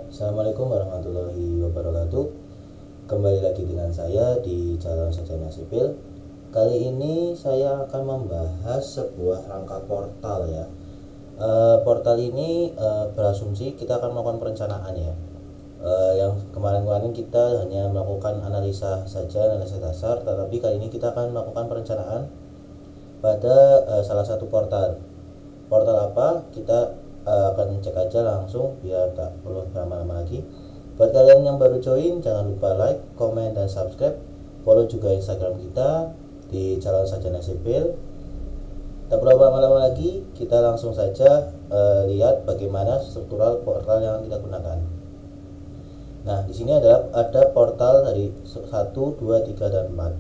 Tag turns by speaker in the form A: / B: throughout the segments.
A: Assalamualaikum warahmatullahi wabarakatuh. Kembali lagi dengan saya di Calon Sarjana Sipil. Kali ini saya akan membahas sebuah rangka portal ya. Portal ini berasumsi kita akan melakukan perencanaan ya. Yang kemarin-kemarin kita hanya melakukan analisa saja, analisa dasar, tetapi kali ini kita akan melakukan perencanaan pada salah satu portal. Portal apa? Kita akan cek aja langsung biar tak perlu lama-lama lagi. Buat kalian yang baru join, jangan lupa like, komen, dan subscribe. Follow juga Instagram kita di Calon Sarjana Sipil. Tak perlu lama-lama lagi, kita langsung saja lihat bagaimana struktural portal yang kita gunakan. Nah, di sini ada portal dari 1, 2, 3, dan 4.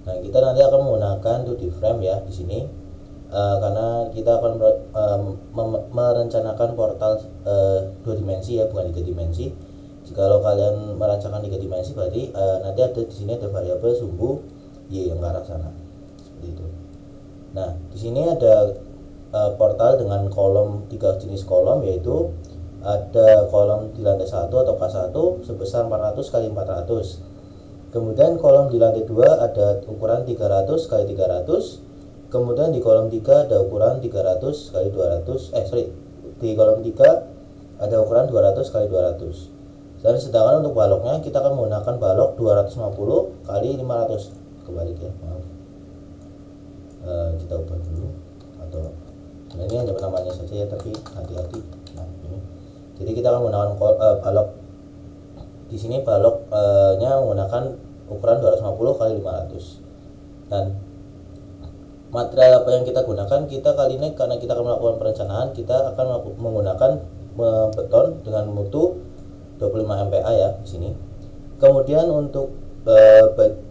A: Nah, kita nanti akan menggunakan 2D frame ya di sini. Karena kita akan merencanakan portal 2 dimensi ya, bukan 3 dimensi. Jikalau kalian merancangkan 3 dimensi berarti nanti ada di sini ada variabel sumbu y yang ke arah sana. Seperti itu. Nah, di sini ada portal dengan kolom 3 jenis kolom, yaitu ada kolom di lantai 1 atau K1 sebesar 400 kali 400. Kemudian kolom di lantai 2 ada ukuran 300 kali 300. Kemudian di kolom 3 ada ukuran 300 kali 200. Di kolom 3 ada ukuran 200 kali 200. Dan sedangkan untuk baloknya kita akan menggunakan balok 250 kali 500. Kebalik ya, maaf. Kita ubah dulu atau ini hanya namanya saja ya, tapi hati-hati. Nah, ini. Jadi kita akan menggunakan balok di sini baloknya menggunakan ukuran 250 kali 500. Dan material apa yang kita gunakan, kita kali ini karena kita akan melakukan perencanaan, kita akan menggunakan beton dengan mutu 25 MPa ya di sini. Kemudian untuk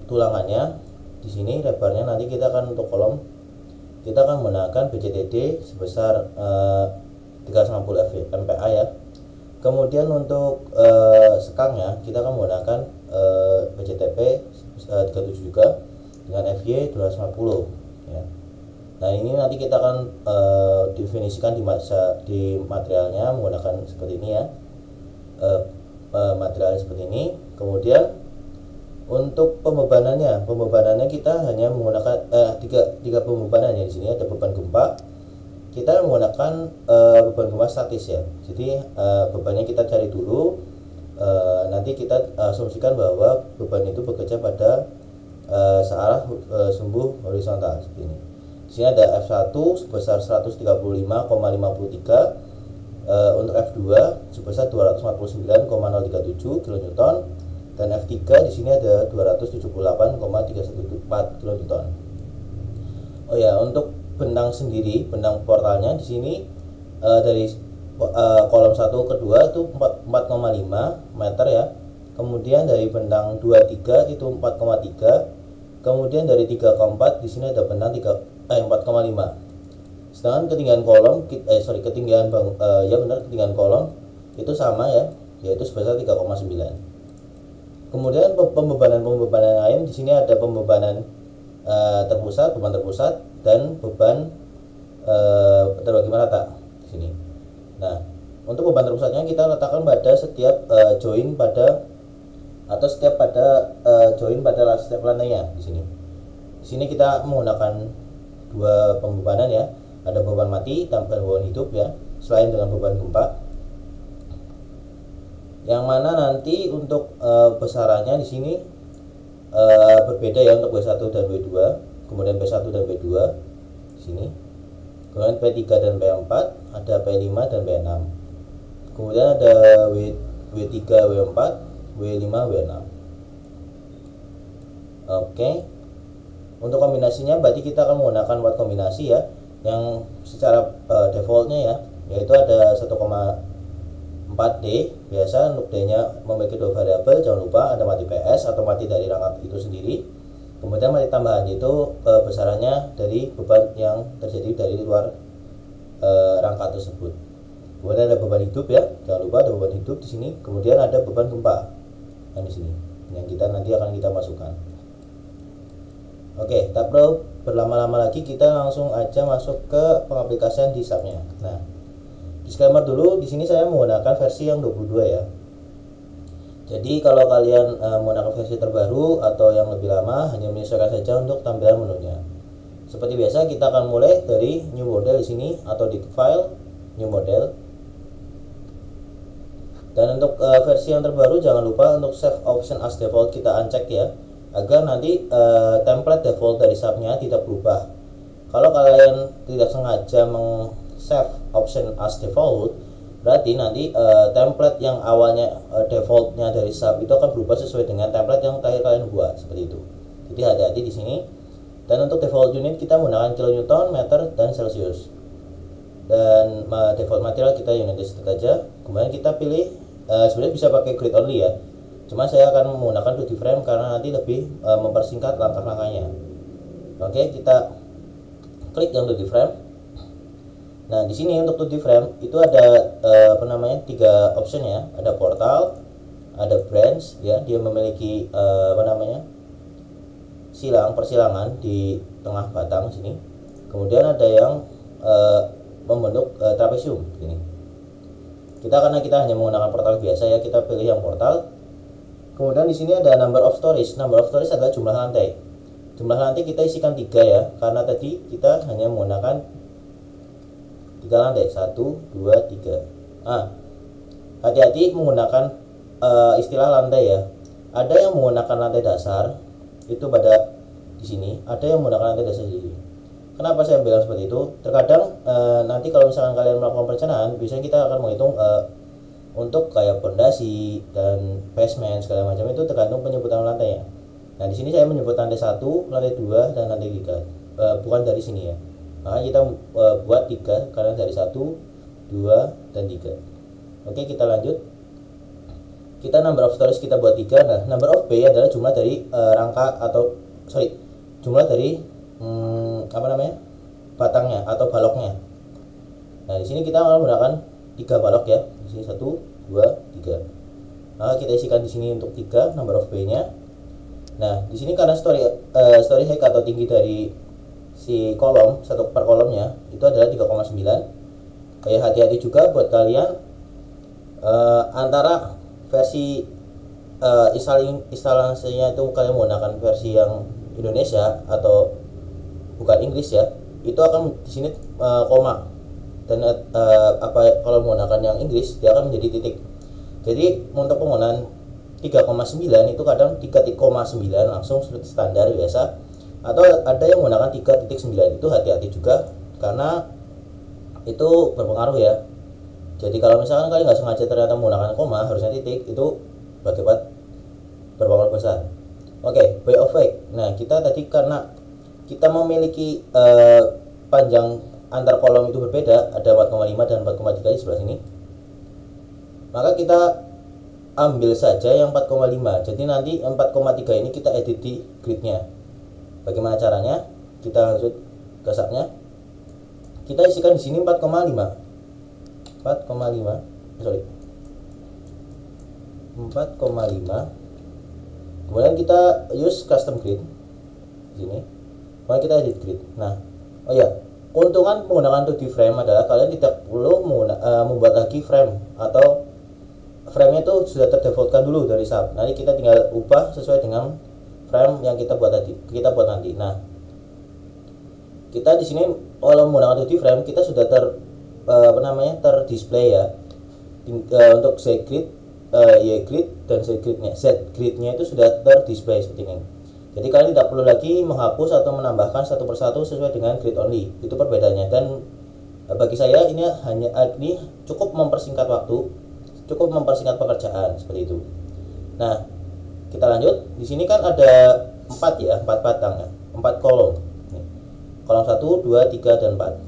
A: tulangannya di sini lebarnya nanti kita akan untuk kolom kita akan menggunakan BCTD sebesar 350 MPa ya. Kemudian untuk sekangnya kita akan menggunakan BCTP 37 juga dengan FY 250 ya. Nah, ini nanti kita akan definisikan di materialnya menggunakan seperti ini ya, materialnya seperti ini. Kemudian untuk pembebanannya kita hanya menggunakan tiga pembebanan ya. Di sini ada beban gempa, kita menggunakan beban gempa statis ya. Jadi bebannya kita cari dulu, nanti kita asumsikan bahwa beban itu bekerja pada searah sumbu horizontal seperti ini. Di sini ada F1 sebesar 135,53, untuk F2 sebesar 249,037 kN, dan F3 di sini ada 278,314 kN. Oh ya, untuk benang sendiri, benang portalnya di sini dari kolom 1 ke 2 itu 4,5 meter ya. Kemudian dari benang 23 itu 4,3. Kemudian dari 3 ke 4 di sini ada benang 4,5. Sedangkan ketinggian kolom ketinggian ketinggian kolom itu sama ya, yaitu sebesar 3,9. Kemudian pembebanan lain di sini ada pembebanan beban terpusat dan beban terbagi merata di sini. Nah, untuk beban terpusatnya kita letakkan pada setiap join pada setiap lantainya di sini. Di sini kita menggunakan 2 pembebanan ya. Ada beban mati dan beban hidup ya, selain dengan beban gempa. Yang mana nanti untuk besarannya di sini berbeda ya, untuk B1 dan B2, kemudian B1 dan B2 di sini. Kemudian P3 dan P4, ada P5 dan P6. Kemudian ada W3, W4, W5, W6. Oke. Untuk kombinasinya berarti kita akan menggunakan watt kombinasi ya, yang secara defaultnya ya, yaitu ada 1,4D. Biasa untuk D-nya memiliki 2 variabel, jangan lupa ada mati PS atau mati dari rangka itu sendiri. Kemudian mati tambahan itu besarannya dari beban yang terjadi dari luar rangka tersebut. Kemudian ada beban hidup ya, jangan lupa ada beban hidup di sini. Kemudian ada beban gempa yang di sini, yang nanti akan kita masukkan. Oke, tak perlu berlama-lama lagi, kita langsung aja masuk ke pengaplikasian di SAP-nya. Nah, disclaimer dulu, di sini saya menggunakan versi yang 22 ya. Jadi kalau kalian menggunakan versi terbaru atau yang lebih lama, hanya menyesuaikan saja untuk tampilan menunya. Seperti biasa, kita akan mulai dari new model di sini atau di file new model. Dan untuk versi yang terbaru, jangan lupa untuk save option as default kita uncheck ya, agar nanti template default dari subnya tidak berubah. Kalau kalian tidak sengaja save option as default, berarti nanti template yang awalnya defaultnya dari sub itu akan berubah sesuai dengan template yang terakhir kalian buat, seperti itu. Jadi hati-hati di sini. Dan untuk default unit kita menggunakan kilonewton, meter, dan celcius. Dan default material kita unit distance aja. Kemudian kita pilih, sebenarnya bisa pakai grid only ya. Cuma saya akan menggunakan 2D frame karena nanti lebih mempersingkat langkah-langkahnya. Oke, kita klik yang 2D frame. Nah, di sini untuk 2D frame itu ada tiga option ya. Ada portal, ada branch ya, dia memiliki persilangan di tengah batang sini. Kemudian ada yang membentuk trapezium ini. Karena kita hanya menggunakan portal biasa ya, kita pilih yang portal. Kemudian di sini ada number of stories. Number of stories adalah jumlah lantai. Jumlah lantai kita isikan 3 ya, karena tadi kita hanya menggunakan 3 lantai, 1, 2, 3. Hati-hati menggunakan istilah lantai ya. Ada yang menggunakan lantai dasar itu pada di sini, ada yang menggunakan lantai dasar di sini. Kenapa saya bilang seperti itu? Terkadang nanti kalau misalkan kalian melakukan perencanaan, biasanya kita akan menghitung untuk kayak pondasi dan basement segala macam, itu tergantung penyebutan lantainya. Nah, di sini saya menyebut lantai 1, lantai 2, dan lantai 3. Bukan dari sini ya. Maka kita buat 3 karena dari 1, 2, dan 3. Oke, kita lanjut. Kita number of stories kita buat 3. Nah, number of bay adalah jumlah dari jumlah dari batangnya atau baloknya. Nah, di sini kita akan menggunakan 3 balok ya. Di sini 1, 2, 3. Maka kita isikan di sini untuk 3 number of bay-nya. Nah, di sini karena story height atau tinggi dari si kolom, satu per kolomnya itu adalah 3,9. Kayak hati-hati juga buat kalian antara versi instalasinya itu kalian menggunakan versi yang Indonesia atau bukan Inggris ya, itu akan di sini koma. Dan kalau menggunakan yang Inggris dia akan menjadi titik. Jadi untuk penggunaan 3,9 itu kadang 3,9 langsung standar biasa, atau ada yang menggunakan 3,9. Itu hati-hati juga karena itu berpengaruh ya. Jadi kalau misalkan kalian nggak sengaja ternyata menggunakan koma, harusnya titik, itu berakibat berpengaruh besar. Oke, way of weight. Nah, kita tadi karena kita memiliki panjang antar kolom itu berbeda, ada 4,5 dan 4,3 di sebelah sini. Maka kita ambil saja yang 4,5. Jadi nanti 4,3 ini kita edit di gridnya. Bagaimana caranya? Kita lanjut ke subnya. Kita isikan di sini 4,5. 4,5. Kemudian kita use custom grid di sini. Kemudian kita edit grid. Nah, keuntungan menggunakan 2D frame adalah kalian tidak perlu membuat lagi frame, atau frame-nya itu sudah terdefaultkan dulu dari sub. Nanti kita tinggal ubah sesuai dengan frame yang kita buat nanti. Nah, kita di sini kalau menggunakan 2D frame kita sudah terdisplay ya. Untuk Z grid, Y grid, dan Z gridnya itu sudah terdisplay seperti ini. Jadi kalian tidak perlu lagi menghapus atau menambahkan satu persatu sesuai dengan grid only. Itu perbedaannya. Dan bagi saya ini cukup mempersingkat waktu, cukup mempersingkat pekerjaan seperti itu. Nah, kita lanjut. Di sini kan ada 4 batang ya, 4 kolom. Kolom 1, 2, 3, dan 4.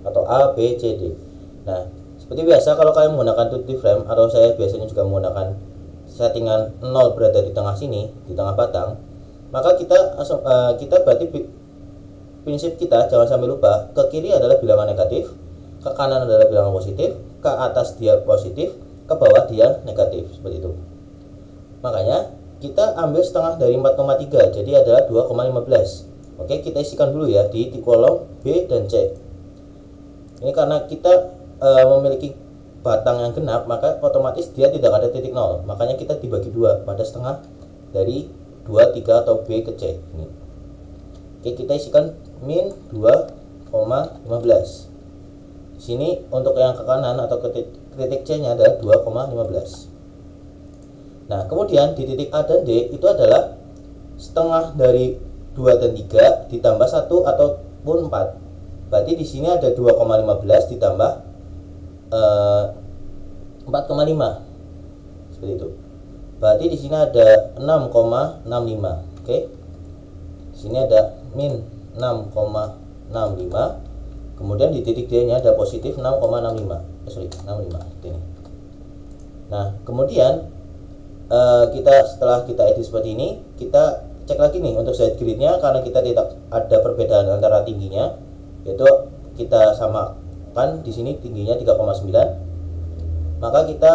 A: Atau A, B, C, D. Nah, seperti biasa kalau kalian menggunakan 2D frame, atau saya biasanya juga menggunakan settingan 0 berada di tengah sini, di tengah batang, maka kita berarti prinsip kita jangan sampai lupa, ke kiri adalah bilangan negatif, ke kanan adalah bilangan positif, ke atas dia positif, ke bawah dia negatif, seperti itu. Makanya kita ambil setengah dari 4,3, jadi adalah 2,15. Oke, kita isikan dulu ya di kolom B dan C. Ini karena kita memiliki batang yang genap, maka otomatis dia tidak ada titik nol. Makanya kita dibagi dua pada setengah dari 2, 3 atau B ke C ini. Oke, kita isikan min 2,15. Di sini untuk yang ke kanan atau ke titik C nya adalah 2,15. Nah, kemudian di titik A dan D itu adalah setengah dari 2 dan 3 ditambah 1 ataupun 4. Berarti di sini ada 2,15 ditambah 4,5. Seperti itu. Berarti di sini ada 6,65. Oke. Di sini ada min 6,65. Kemudian di titik D nya ada positif 6,65. 65 ini. Nah, kemudian setelah kita edit seperti ini, kita cek lagi nih untuk side grid-nya, karena kita tidak ada perbedaan antara tingginya, yaitu kita samakan di sini tingginya 3,9. Maka kita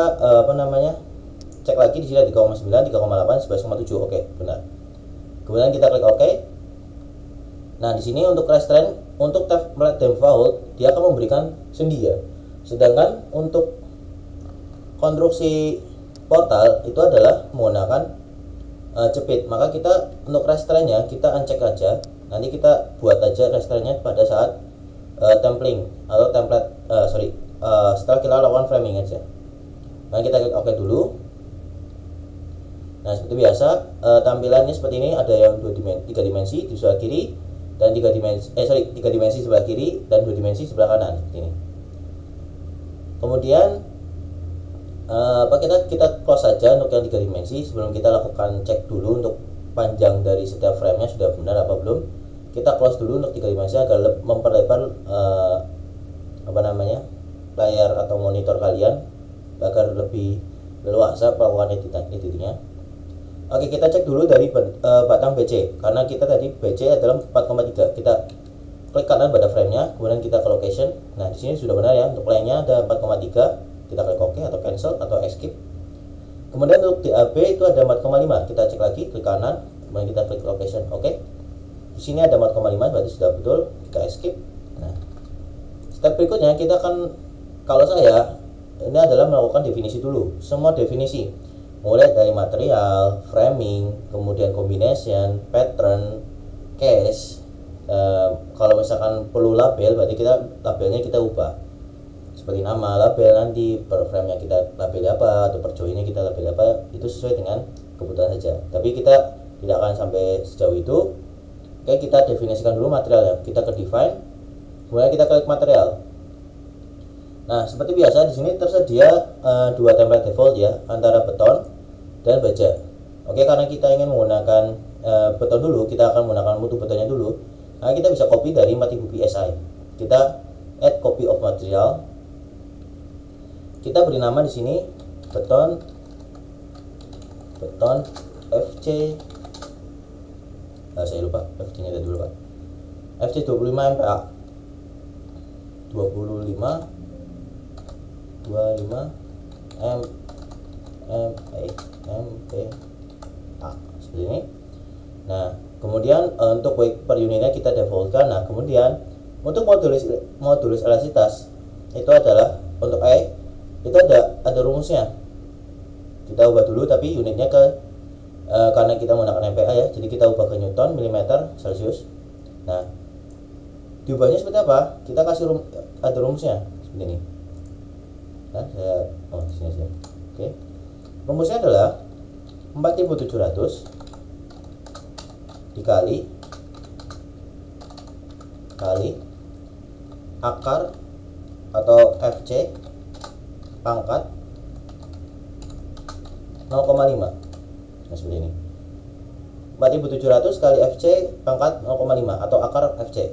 A: cek lagi di sini 3,9, 3,8, 11,7. Oke, benar. Kemudian kita klik OK. Nah, di sini untuk restraint untuk template default dia akan memberikan sendi ya. Sedangkan untuk konstruksi portal itu adalah menggunakan jepit. Maka kita untuk restraintnya kita uncheck aja. Nanti kita buat aja restraintnya pada saat templing atau template setelah kita lakukan framing aja. Nah, kita klik OK dulu. Nah, seperti biasa tampilannya seperti ini, ada yang 3 dimensi di sebelah kiri dan 3 dimensi sebelah kiri dan 2 dimensi sebelah kanan ini. Kemudian kita close saja untuk yang 3 dimensi. Sebelum kita lakukan cek dulu untuk panjang dari setiap frame-nya sudah benar apa belum. Kita close dulu untuk 3 dimensi agar memperlebar layar atau monitor kalian agar lebih leluasa melakukan editingnya. Oke, kita cek dulu dari batang BC, karena kita tadi BC adalah 4,3. Kita klik kanan pada frame-nya, kemudian kita ke location. Nah, di sini sudah benar ya, untuk line-nya ada 4,3. Kita klik OK atau cancel atau escape. Kemudian untuk DAB itu ada 4,5. Kita cek lagi, klik kanan, kemudian kita klik location. Oke. Di sini ada 4,5, berarti sudah betul. Kita escape. Nah, step berikutnya kita akan, kalau saya ini adalah melakukan definisi dulu, semua definisi. Mulai dari material, framing, kemudian combination, pattern, case. Kalau misalkan perlu label, berarti labelnya kita ubah. Seperti nama label, nanti per frame-nya kita label apa, atau per join-nya kita label apa, itu sesuai dengan kebutuhan saja. Tapi kita tidak akan sampai sejauh itu. Oke, kita definisikan dulu material ya. Kita ke define, kemudian kita klik material. Nah, seperti biasa di sini tersedia 2 template default ya, antara beton dan baja. Oke, karena kita ingin menggunakan beton dulu, kita akan menggunakan mutu betonnya dulu. Nah, kita bisa copy dari 4000 PSI. Kita add copy of material. Kita beri nama di sini beton FC. Saya lupa FC-nya dulu, Pak. FC 25 MPa. 25 MPa seperti ini. Nah, kemudian untuk weight per unitnya kita defaultkan. Nah, kemudian untuk modulus elastisitas itu adalah untuk E itu ada rumusnya. Kita ubah dulu, tapi unitnya karena kita menggunakan MPa ya, jadi kita ubah ke Newton mm Celsius. Nah, diubahnya seperti apa? Kita kasih ada rumusnya seperti ini. Nah, di sini sih. Oke. Rumusnya adalah 4700 dikali akar atau FC pangkat 0,5. Nah, seperti ini. 4700 kali FC pangkat 0,5 atau akar FC.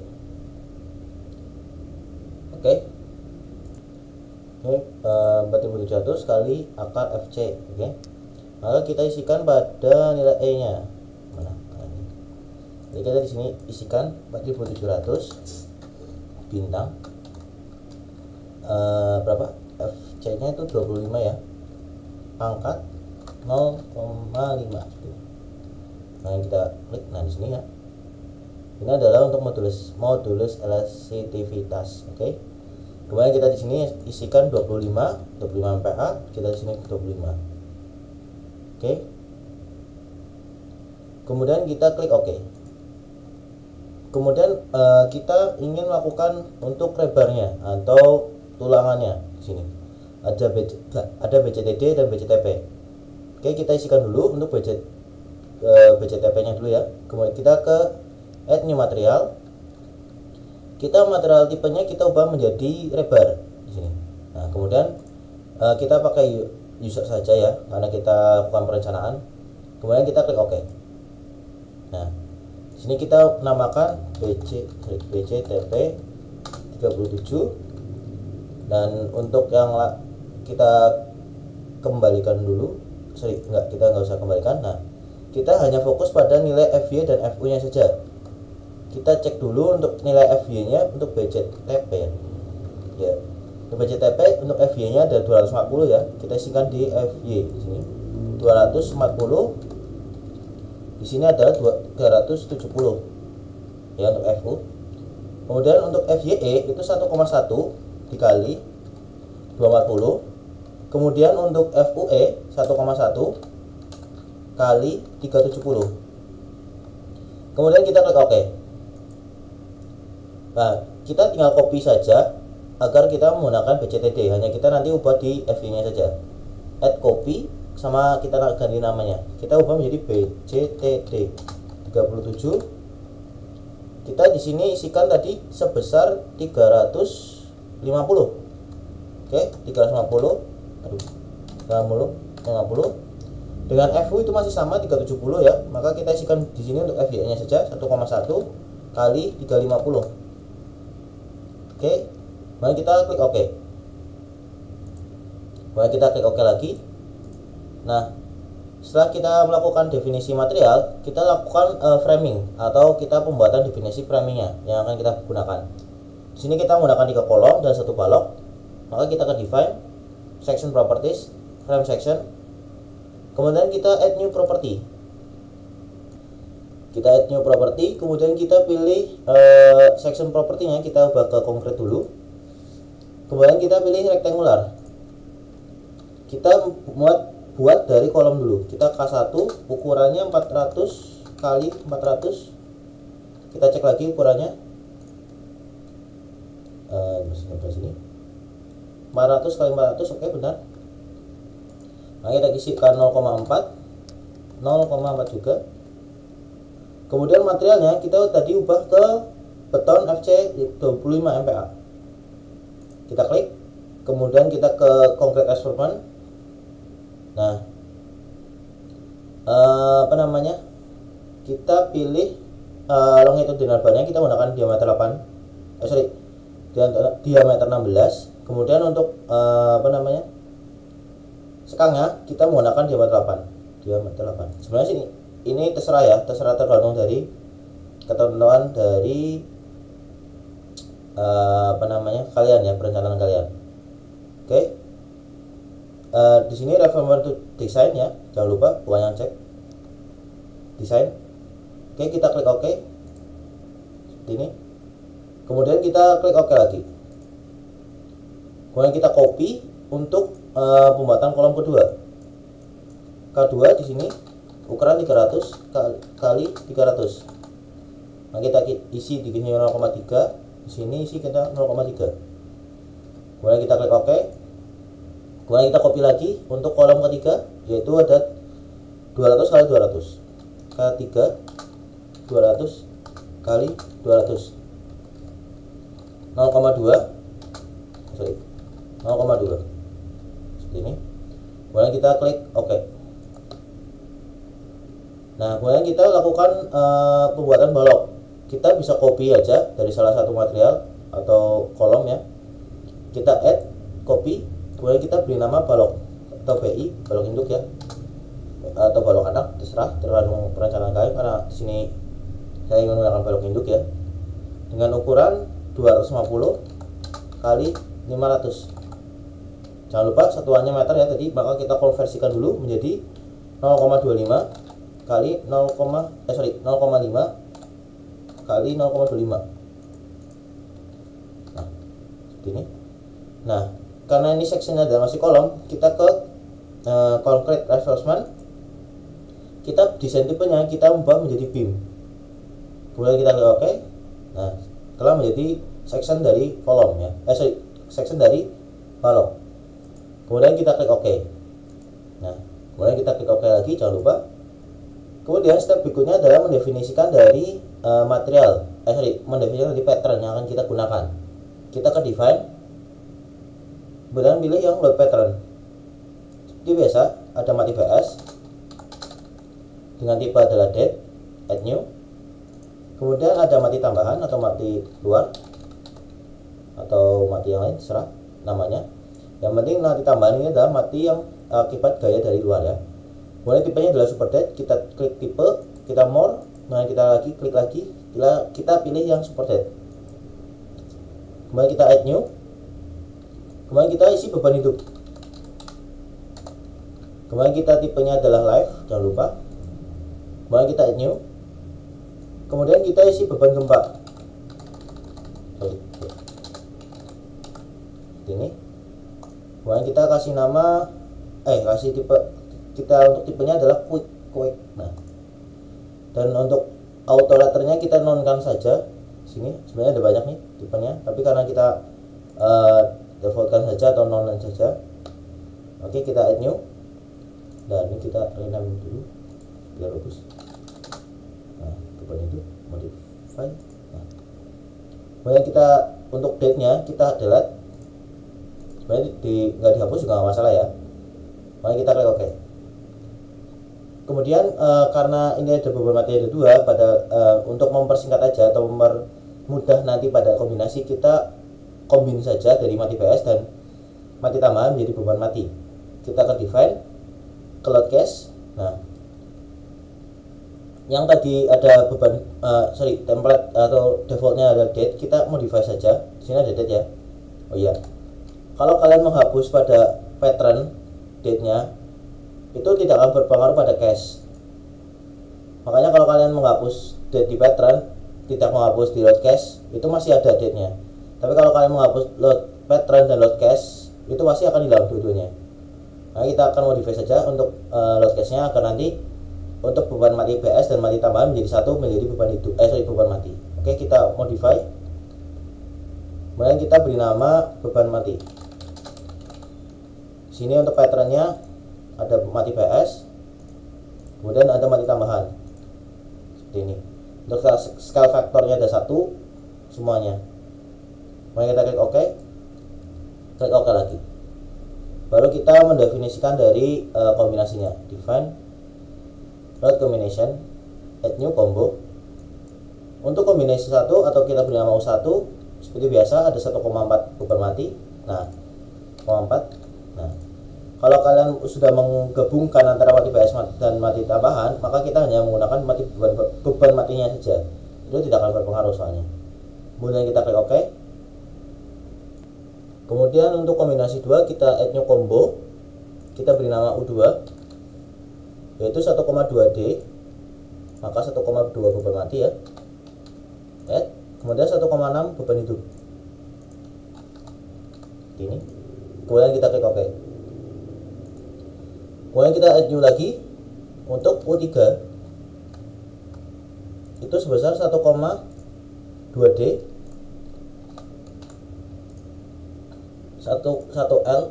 A: Oke. Ini 4700 kali akar FC. Oke. Maka kita isikan pada nilai E nya. Mana? Ini. Jadi kita di sini isikan 4700 bintang berapa? FC nya itu 25 ya, pangkat 0,5. Nah, yang kita klik, nah di sini ya, ini adalah untuk modulus elastisitas. Oke. Kemudian kita di sini isikan 25 MPa, kita di sini 25. Oke. Kemudian kita klik OK. Kemudian kita ingin melakukan untuk lebarnya atau tulangannya. Di sini ada BCTD dan BCTP. Oke, kita isikan dulu untuk BCTP-nya dulu ya. Kemudian kita ke add new material. Kita material tipenya kita ubah menjadi lebar di sini. Nah, kemudian kita pakai user saja ya, karena kita bukan perencanaan. Kemudian kita klik OK. Nah, di sini kita namakan BCTP 37, dan untuk yang kita kembalikan dulu. Kita nggak usah kembalikan. Nah, kita hanya fokus pada nilai FY dan FU nya saja. Kita cek dulu untuk nilai FY nya untuk BCTP ya. Untuk BCTP untuk FY nya ada 240 ya. Kita isikan di FY di sini 240. Di sini ada 370 ya untuk FU. Kemudian untuk FYE itu 1,1 dikali 240. Kemudian untuk FUE 1,1 kali 370. Kemudian kita klik OK. Nah, kita tinggal copy saja agar kita menggunakan BCTD. Hanya kita nanti ubah di FY-nya saja. Add copy sama kita ganti namanya. Kita ubah menjadi BCTD 37. Kita di sini isikan tadi sebesar 350. Oke, 350. 50. Dengan FU itu masih sama 370 ya. Maka kita isikan di sini untuk FY-nya saja 1,1 kali 350. Oke, mari kita klik OK. Mari kita klik OK lagi. Nah, setelah kita melakukan definisi material, kita lakukan framing atau kita pembuatan definisi framingnya yang akan kita gunakan. Di sini kita menggunakan 3 kolom dan 1 balok. Maka kita akan define section properties, frame section. Kemudian kita add new property. Kita add new property, kemudian kita pilih section property-nya kita ubah ke konkret dulu. Kemudian kita pilih rectangular. Kita buat dari kolom dulu. Kita K1, ukurannya 400 kali 400. Kita cek lagi ukurannya. Di sini 400 kali 400, oke benar. Nah, kita isikan 0,4 juga. Kemudian materialnya kita tadi ubah ke beton FC 25 MPa. Kita klik, kemudian kita ke concrete asphalt. Nah, kita pilih longitudinal barnya, kita menggunakan diameter 8, diameter 16. Kemudian untuk sekangnya kita menggunakan diameter 8. Sebenarnya sini ini terserah ya, tergantung dari ketentuan dari kalian ya, perencanaan kalian. Oke. Di sini refer to design ya, jangan lupa bukan yang cek desain. Oke, kita klik OK seperti ini. Kemudian kita klik OK lagi. Kemudian kita copy untuk pembuatan kolom kedua. K2 di sini ukuran 300 kali 300. Nah, kita isi di sini 0,3, di sini isi kita 0,3. Kemudian kita klik OK. Kemudian kita copy lagi untuk kolom ketiga, yaitu ada 200 kali 200. K3 200 kali 200. 0,2 seperti ini. Kemudian kita klik OK. Nah, kemudian kita lakukan pembuatan balok. Kita bisa copy aja dari salah satu material atau kolom ya. Kita add copy, kemudian kita beri nama balok atau BI, balok induk ya, atau balok anak, tergantung perencanaan kalian. Karena di sini saya ingin menggunakan balok induk ya, dengan ukuran 250 kali 500. Jangan lupa satuannya meter ya tadi, maka kita konversikan dulu menjadi 0,25 kali 0,5 kali 0,25. Nah, seperti ini. Nah, karena ini sectionnya adalah masih kolom, kita ke concrete reinforcement. Kita desain tipenya kita ubah menjadi beam. Kemudian kita klik OK. Nah, telah menjadi section dari kolom ya. Section dari balok. Kemudian kita klik OK. Nah, kemudian kita klik OK lagi, jangan lupa. Kemudian step berikutnya adalah mendefinisikan dari mendefinisikan dari pattern yang akan kita gunakan. Kita ke define, kemudian pilih yang load pattern. Seperti biasa, ada mati PS dengan tipe adalah dead, add new. Kemudian ada mati tambahan atau mati luar atau mati yang lain, serah namanya. Yang penting mati tambahan ini adalah mati yang akibat gaya dari luar ya. Kemudian tipenya adalah super dead, kita klik tipe, kita more, kemudian kita lagi klik lagi, kita pilih yang super dead. Kemudian kita add new. Kemudian kita isi beban hidup. Kemudian kita tipenya adalah live, jangan lupa. Kemudian kita add new. Kemudian kita isi beban gempa. Ini. Kemudian kita kasih nama, kasih tipe, kita untuk tipenya adalah quick. Nah, dan untuk auto letternya kita nonkan saja. Sini sebenarnya ada banyak nih tipenya, tapi karena kita defaultkan saja atau non saja. Oke, kita add new. Dan ini kita rename dulu biar bagus. Nah, beban itu modify. Nah, kemudian kita untuk date-nya kita delete. Sebenarnya nggak dihapus juga nggak masalah ya. Makanya kita klik OK. Kemudian karena ini ada beban mati ada dua, untuk mempersingkat aja atau mempermudah nanti pada kombinasi, kita kombin saja dari mati PS dan mati tambahan menjadi beban mati. Kita ke define, ke load case. Nah, yang tadi ada beban template atau defaultnya ada date, kita modify saja. Di sini ada date ya. Oh iya, kalau kalian menghapus pada pattern date-nya, itu tidak akan berpengaruh pada cache. Makanya kalau kalian menghapus date di pattern, tidak menghapus di load cache, itu masih ada date-nya. Tapi kalau kalian menghapus load pattern dan load cache, itu pasti akan hilang dua-duanya. Nah, kita akan modify saja untuk load cache-nya agar nanti untuk beban mati PS dan mati tambahan menjadi satu, menjadi beban hidup, beban mati. Oke, kita modify. Kemudian kita beri nama beban mati. Sini untuk patternnya ada mati PS, kemudian ada mati tambahan seperti ini. Untuk scale faktornya ada 1 semuanya. Kemudian kita klik OK, klik OK lagi, baru kita mendefinisikan dari kombinasinya. Define load combination, add new combo. Untuk kombinasi 1 atau kita beri nama U1, seperti biasa ada 1,4 beban mati. Nah, 0,4. Nah, kalau kalian sudah menggabungkan antara mati PS dan mati tambahan, maka kita hanya menggunakan beban matinya saja. Itu tidak akan berpengaruh soalnya. Kemudian kita klik OK. Kemudian untuk kombinasi 2 kita add new combo. Kita beri nama U2, yaitu 1,2D, maka 1,2 beban mati ya. Add. Kemudian 1,6 beban hidup. Ini. Kemudian kita klik OK. Kemudian kita add new lagi untuk U3, itu sebesar 1,2D, 1L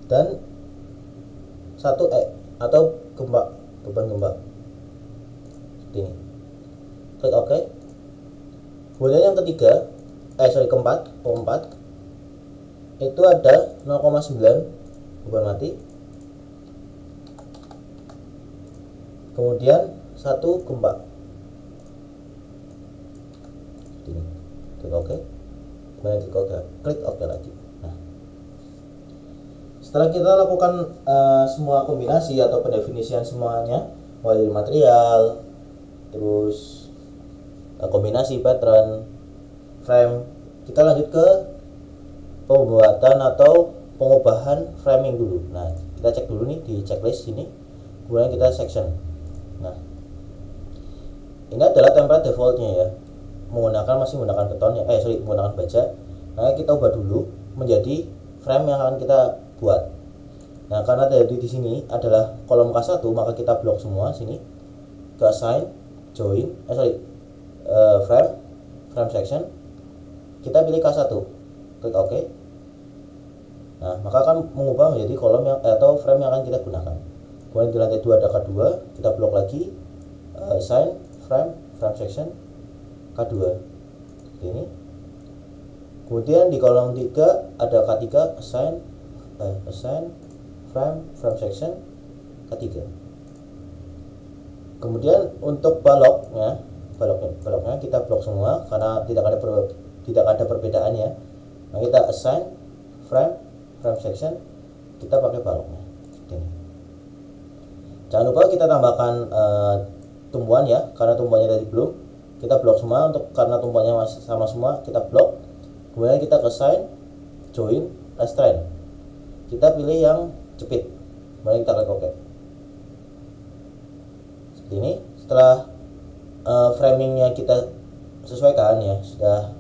A: dan 1E atau beban gempa seperti ini. Klik OK. Kemudian yang ketiga, keempat itu ada 0,9 beban mati, kemudian 1 gempa ini. Klik OK, kemudian klik OK lagi. Nah, setelah kita lakukan semua kombinasi atau pendefinisian semuanya, mulai dari material, terus kombinasi pattern, frame, kita lanjut ke pembuatan atau pengubahan framing dulu. Nah, kita cek dulu nih di checklist ini. Kemudian kita section. Nah, ini adalah template defaultnya ya. masih menggunakan beton ya, menggunakan baja. Nah, kita ubah dulu menjadi frame yang akan kita buat. Nah, karena dari di sini adalah kolom K1, maka kita blok semua sini ke assign, join, frame section. Kita pilih K1, klik OK. Nah, maka akan mengubah menjadi kolom yang atau frame yang akan kita gunakan. Kemudian di lantai 2 ada K2, kita blok lagi, assign, frame section, K2 seperti ini. Kemudian di kolom 3 ada K3, assign, frame section, K3. Kemudian untuk baloknya kita blok semua karena tidak ada perbedaannya. Nah, kita assign, frame section, kita pakai baloknya seperti ini. Jangan lupa kita tambahkan tumbuhan ya, karena tumbuhannya tadi belum. Kita blok semua karena tumbuhannya masih sama semua, kita blok. Kemudian kita ke assign, join, restrain. Kita pilih yang jepit. Kemudian kita klik OK. Seperti ini. Setelah framingnya kita sesuaikan ya, sudah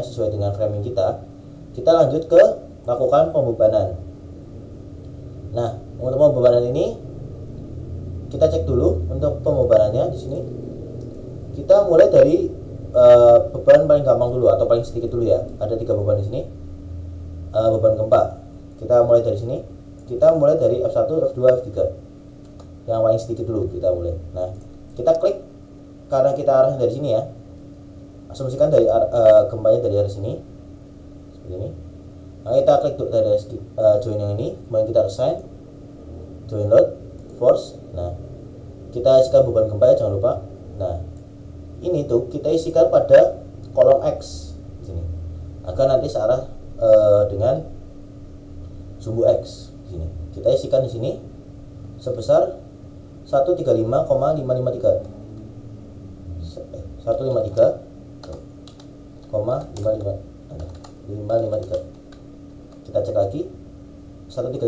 A: sesuai dengan framing kita lanjut ke lakukan pembebanan. Nah, untuk pembebanan ini kita cek dulu untuk pembebanannya. Di sini kita mulai dari beban paling gampang dulu atau paling sedikit dulu ya. Ada 3 beban di sini. Beban gempa. Kita mulai dari sini. Kita mulai dari F1, F2, F3. Yang paling sedikit dulu kita mulai. Nah, kita klik karena kita arahnya dari sini ya. Asumsikan dari gempanya dari arah sini. Seperti ini. Nah, kita klik dari join yang ini, kemudian kita assign, join load, force. Nah, kita isikan beban gempa ya, jangan lupa. Nah, ini tuh kita isikan pada kolom X di sini, agar nanti searah dengan sumbu X di sini. Kita isikan di sini sebesar 135,553. 153,553. Kita cek lagi 135.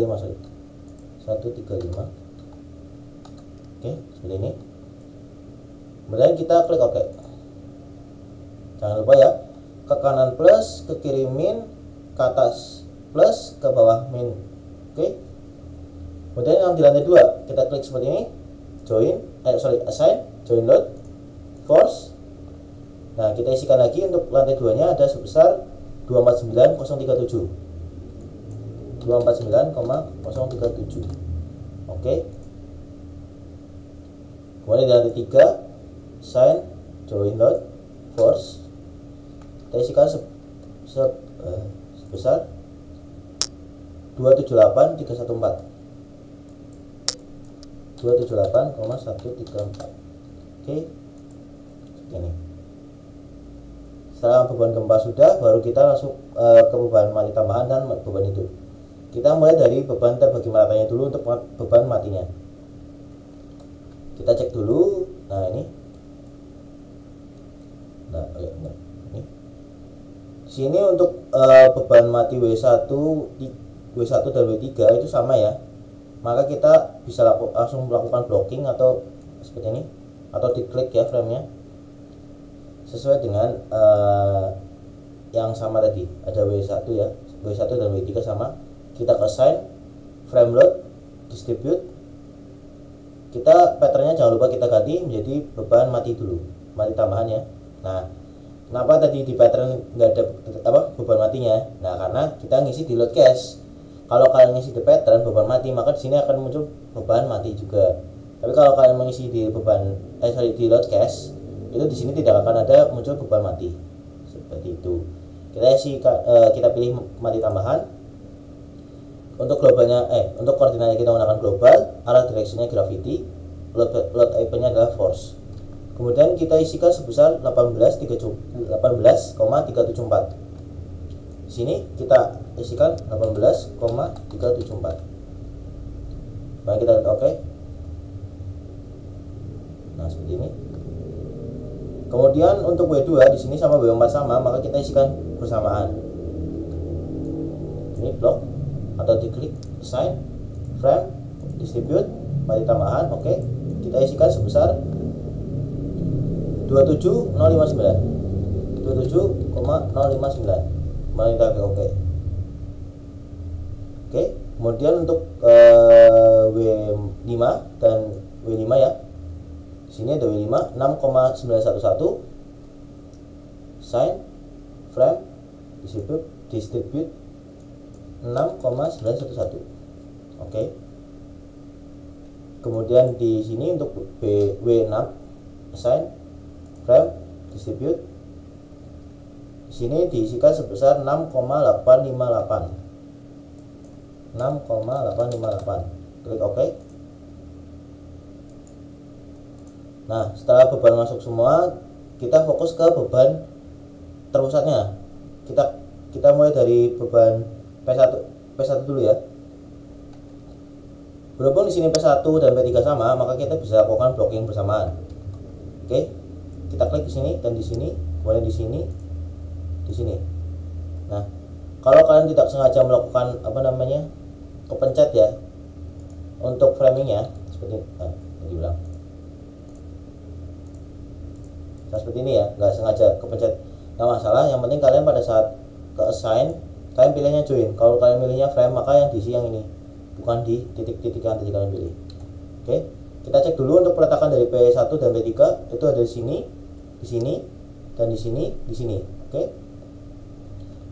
A: Oke, seperti ini. Kemudian kita klik OK. Jangan lupa ya, ke kanan plus, ke kiri min, ke atas plus, ke bawah min. Oke. Kemudian yang di lantai 2 kita klik seperti ini, assign, join load, force. Nah, kita isikan lagi untuk lantai 2 nya ada sebesar 249,037. 249,037. Oke. Kemudian di lantai 3 assign, join load, force. Kita isikan sebesar 278,314. 278,134. Oke. Ini. Setelah beban gempa sudah, baru kita masuk ke beban mati tambahan dan beban hidup. Kita mulai dari beban terbagi meratanya dulu untuk beban matinya. Kita cek dulu. Nah, ini. Nah, ini. Sini untuk beban mati W1 dan W3 itu sama ya. Maka kita bisa langsung melakukan blocking atau seperti ini, atau diklik ya framenya sesuai dengan yang sama tadi. Ada W1 ya, W1 dan W3 sama. Kita ke assign, frame load, distribute. Kita patternnya jangan lupa kita ganti menjadi beban mati dulu, mati tambahan ya. Nah, kenapa tadi di pattern nggak ada beban matinya? Nah, karena kita ngisi di load cache. Kalau kalian ngisi di pattern beban mati, maka di sini akan muncul beban mati juga. Tapi kalau kalian mengisi di di load cache, itu di sini tidak akan ada muncul beban mati. Seperti itu. Kita pilih mati tambahan. Untuk globalnya untuk koordinatnya kita menggunakan global, arah direksinya gravity, load IP-nya adalah force. Kemudian kita isikan sebesar 18,374. Di sini kita isikan 18,374. Mari kita lihat OK. Nah, seperti ini. Kemudian untuk W2 di sini sama W4 sama, maka kita isikan bersamaan. Ini blok atau diklik assign, frame, distribute, mati tambahan. Oke. Kita isikan sebesar 27059. 27,059. Kemudian kita klik OK. Oke, kemudian untuk W5 dan W5 ya. Di sini ada W5 6,911, sign, frame, distribute 6,911. Oke. Kemudian di sini untuk W6 assign, frame, distribute, di sini diisikan sebesar 6,858. Klik OK. Nah, setelah beban masuk semua, kita fokus ke beban terpusatnya. Kita mulai dari beban P1 dulu ya. Berhubung di sini P1 dan P3 sama, maka kita bisa lakukan blocking bersamaan. Oke. Kita klik di sini dan di sini, kemudian di sini, di sini. Nah, kalau kalian tidak sengaja melakukan kepencet ya untuk framingnya seperti dibilang. Nah, seperti ini ya, nggak sengaja kepencet, nggak masalah. Yang penting kalian pada saat ke assign, kalian pilihnya join. Kalau kalian pilihnya frame, maka yang diisi yang ini, bukan di titik-titik yang tadi kalian pilih. Oke, kita cek dulu untuk peletakan dari P1 dan P3 itu ada di sini, dan di sini. Oke,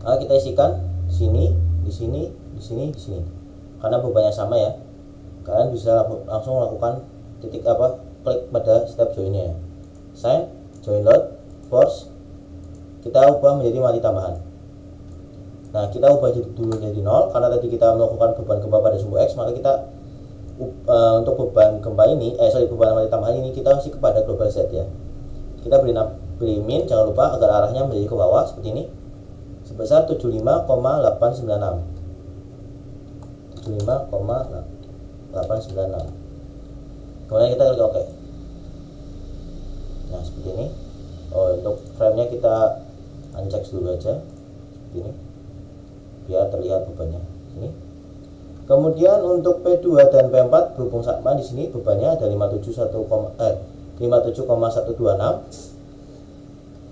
A: nah, kita isikan di sini. Karena bebannya sama ya, kalian bisa langsung lakukan klik pada step joinnya. Sign, join load, force, kita ubah menjadi mati tambahan. Nah, kita ubah dulu jadi 0 karena tadi kita melakukan beban gempa pada sumbu X, maka kita untuk beban gempa ini, beban mati tambahan ini kita masih kepada global Z ya. Kita beri min, jangan lupa agar arahnya menjadi ke bawah seperti ini, sebesar 75,896. Kemudian kita klik OK. Nah, seperti ini. Untuk frame-nya kita uncheck dulu aja seperti ini biar terlihat bebannya ini. Kemudian untuk P2 dan P4 berhubung sama, di sini bebannya ada 57,126.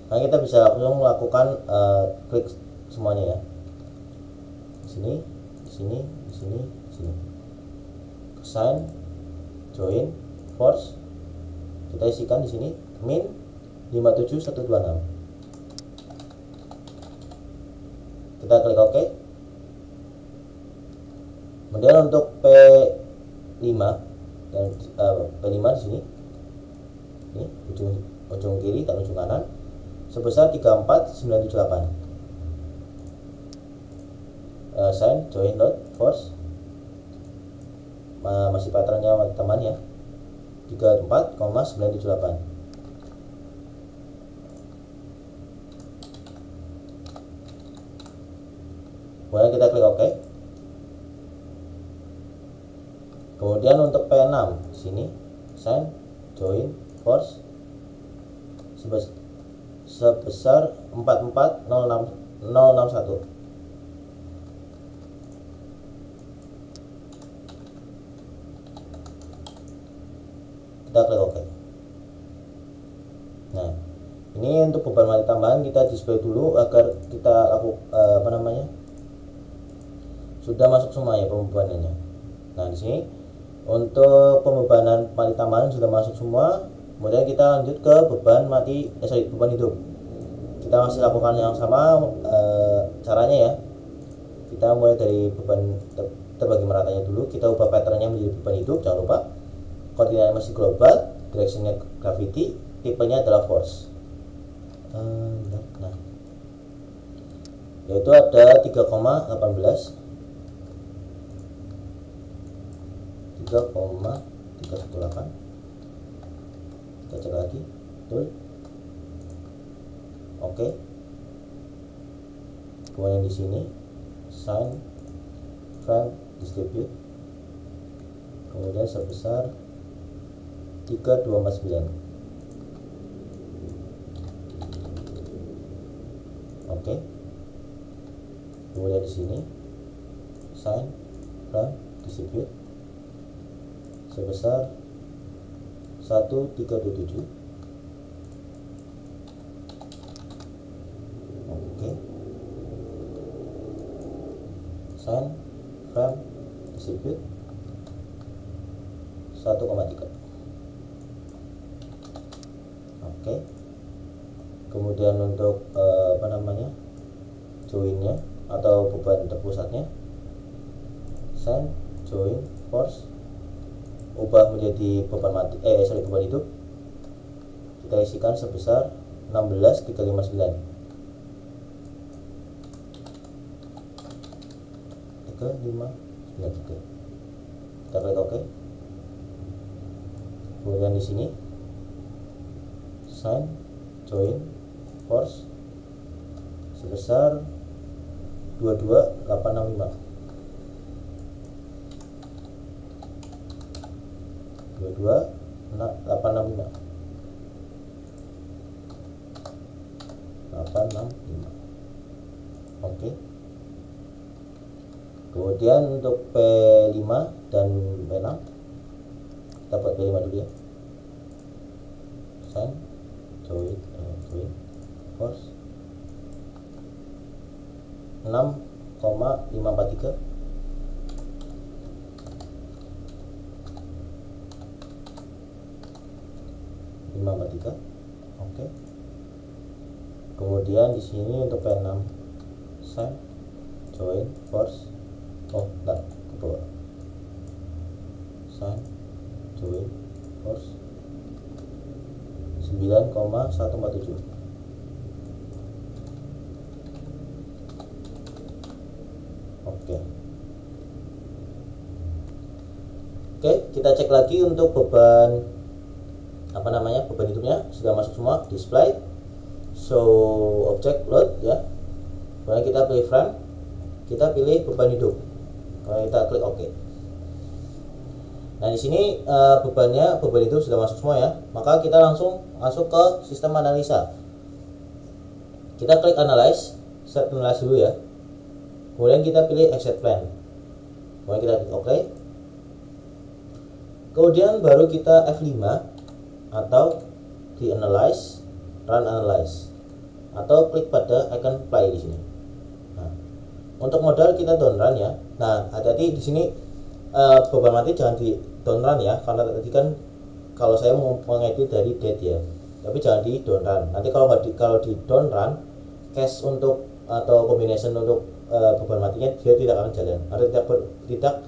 A: Nah, kita bisa langsung melakukan klik semuanya ya. Di sini. Assign, join, force. Kita isikan di sini min 57126. Kita klik OK. Kemudian untuk P5 dan P5 di sini. Ini ujung kiri dan ujung kanan sebesar 34978. Assign, join, load, force. Masih patternnya teman ya, 34,978. Kemudian kita klik OK. Kemudian untuk P6 sini, sign, join, force sebesar 44061. Kita klik OK. Nah, ini untuk beban mati tambahan kita display dulu agar kita sudah masuk semuanya pembebanannya. Nah, di sini untuk pembebanan mati tambahan sudah masuk semua. Kemudian kita lanjut ke beban hidup. Kita masih lakukan yang sama caranya ya. Kita mulai dari beban terbagi meratanya dulu. Kita ubah patternnya menjadi beban hidup, jangan lupa. Koordinatnya masih global, directionnya gravity, tipenya adalah force. Nah, yaitu ada 3,18, 3,318. Kita cek lagi, betul. Oke. Kemudian di sini sign, frame, distribute. Kemudian sebesar 3249. Oke. Kemudian di sini sign, frame, distribute sebesar 1327. Send frame distribute 1,3. Oke. Kemudian untuk joinnya atau beban terpusatnya, send join force, ubah menjadi beban mati beban hidup, kita isikan sebesar 16,359 3,593. Kita klik OK. Kemudian di sini send join force sebesar 22,865 Oke. Kemudian untuk P5 dan P6, kita buat P5 dulu ya. Send join force 6,543 543. Oke. Kemudian di sini untuk P6 send join force ke bawah, send join force 9,147. Oke, kita cek lagi untuk beban beban hidupnya sudah masuk semua. Display, show object, load ya. Kemudian kita pilih frame, kita pilih beban hidup, kemudian kita klik OK. Nah di sini beban hidup sudah masuk semua ya. Maka kita langsung masuk ke sistem analisa. Kita klik analyze, set analyze dulu ya. Kemudian kita pilih exit plan, kemudian kita klik OK. Kemudian baru kita F5 atau di analyze, run analyze, atau klik pada icon play di sini. Nah, untuk modal kita down run ya. Nah, hati-hati di sini beban mati jangan di down run ya, karena tadi kan kalau saya mau mengedit dari dead ya. Tapi jangan di down run. Nanti kalau di down run, cache untuk atau combination untuk beban matinya dia tidak akan jalan, atau tidak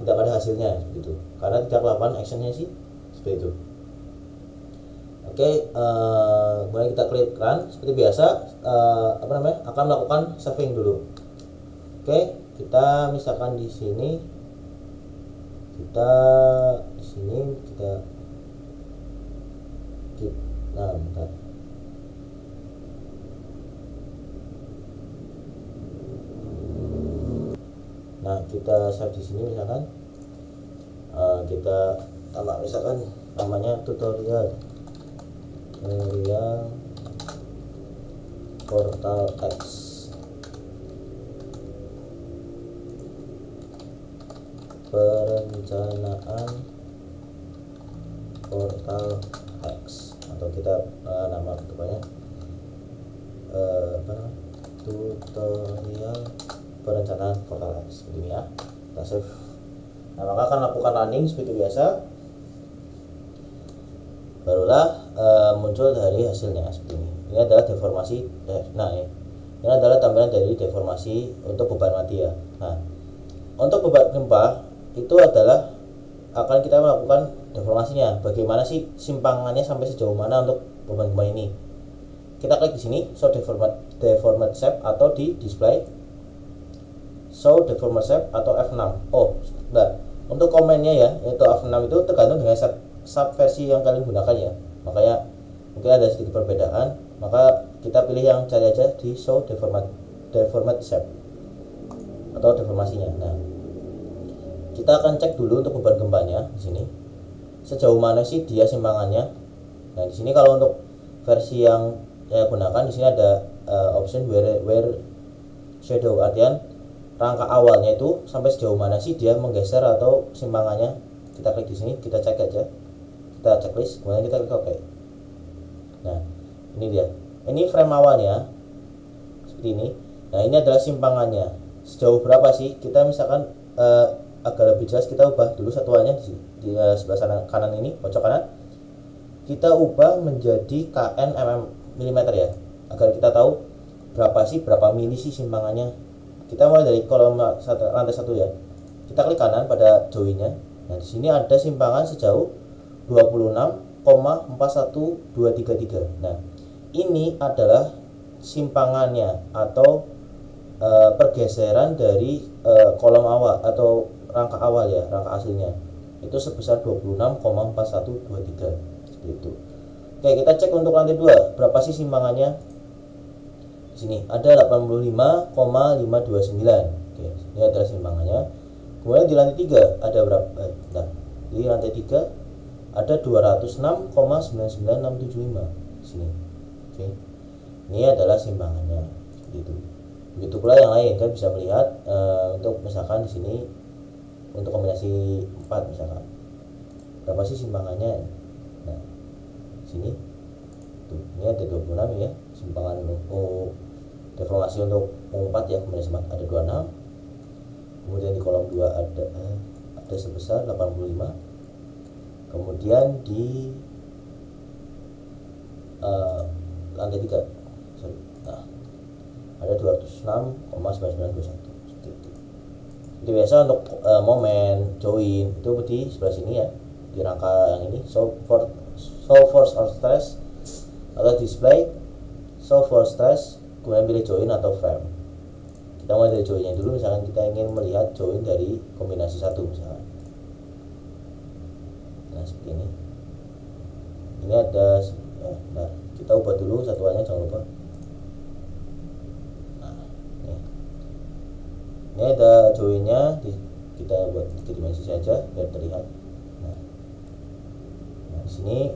A: ada hasilnya gitu, karena tidak melakukan actionnya sih seperti itu. Oke, kemudian kita klik run seperti biasa, akan melakukan saving dulu. Oke, kita misalkan di sini kita bentar. Nah, kita save di sini misalkan kita tambah misalkan namanya tutorial portal X. Perencanaan portal X, atau kita nama kedepannya tutorial perencanaan portal X begini ya. Kita save. Nah, maka akan lakukan running seperti biasa, barulah muncul dari hasilnya seperti ini. Ini adalah deformasi. Ini adalah tampilan dari deformasi untuk beban mati ya. Nah, untuk beban gempa itu adalah akan kita melakukan deformasinya. Bagaimana sih simpangannya sampai sejauh mana untuk beban gempa ini? Kita klik di sini show deformed shape atau di display show deformed shape atau F6. Untuk komennya ya, yaitu F6 itu tergantung dengan sub versi yang kalian gunakan ya. Makanya mungkin ada sedikit perbedaan, maka kita pilih yang cari aja di show deformed shape atau deformasinya. Nah, kita akan cek dulu untuk beban gempanya di sini. Sejauh mana sih dia simpangannya? Nah, di sini kalau untuk versi yang saya gunakan di sini ada option where shadow, artian rangka awalnya itu sampai sejauh mana sih dia menggeser atau simpangannya. Kita klik di sini, kita cek aja. Kita checklist, kemudian kita klik OK. Nah, ini dia. Ini frame awalnya seperti ini. Nah, ini adalah simpangannya. sejauh berapa sih. Kita misalkan agar lebih jelas, kita ubah dulu satuannya di sebelah kanan ini, pojok kanan kita ubah menjadi kn mm milimeter ya, agar kita tahu berapa mili sih simpangannya. Kita mulai dari kolom lantai 1 ya. Kita klik kanan pada joinnya. Nah, di sini ada simpangan sejauh 26,41233. Nah, ini adalah simpangannya atau pergeseran dari kolom awal atau rangka awal ya, rangka aslinya itu sebesar 26,4123 seperti itu. Oke, kita cek untuk lantai 2 berapa sih simpangannya. Di sini ada 85,529. Oke, ini adalah simpangannya. Kemudian di lantai 3 ada berapa? Di lantai 3 ada 206,99675 di sini. Oke. Ini adalah simpangannya seperti itu. Begitu pula yang lain, kan bisa melihat untuk misalkan di sini untuk kombinasi 4 misalkan berapa sih simpangannya. Nah, sini tuh, ini ada 26 ya simpangan deformasi untuk 4 ya, kombinasi 4 ada 26. Kemudian di kolom 2 ada sebesar 85. Kemudian di lantai 3 ada 206,9921 seperti itu. Jadi biasa untuk momen join itu di sebelah sini ya, di rangka yang ini show force or stress atau display show force stress, kemudian pilih join atau frame. Kita mulai dari joinnya dulu, misalkan kita ingin melihat join dari kombinasi 1 misalkan. Nah, seperti ini. Ini ada kita ubah dulu satuannya, jangan lupa. Ini ada joinnya, kita buat 3 dimensi saja biar terlihat. Nah, di sini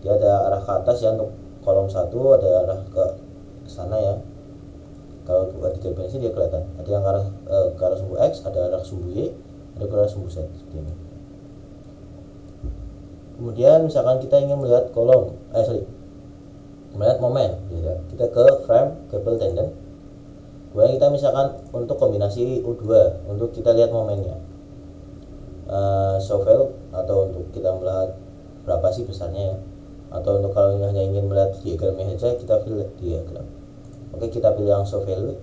A: dia ada arah ke atas ya, untuk kolom 1 ada arah ke sana ya. Kalau buat 3 dimensi dia kelihatan. Ada yang ke arah sumbu X, ada arah sumbu Y, ada ke arah sumbu Z seperti ini. Kemudian misalkan kita ingin melihat melihat momen, ya. Kita ke frame cable tendon. Kemudian kita misalkan untuk kombinasi U2 untuk kita lihat momennya, show value atau untuk kita melihat berapa sih besarnya ya, atau untuk kalau hanya ingin melihat diagramnya saja kita pilih diagram. Oke, kita pilih yang show value,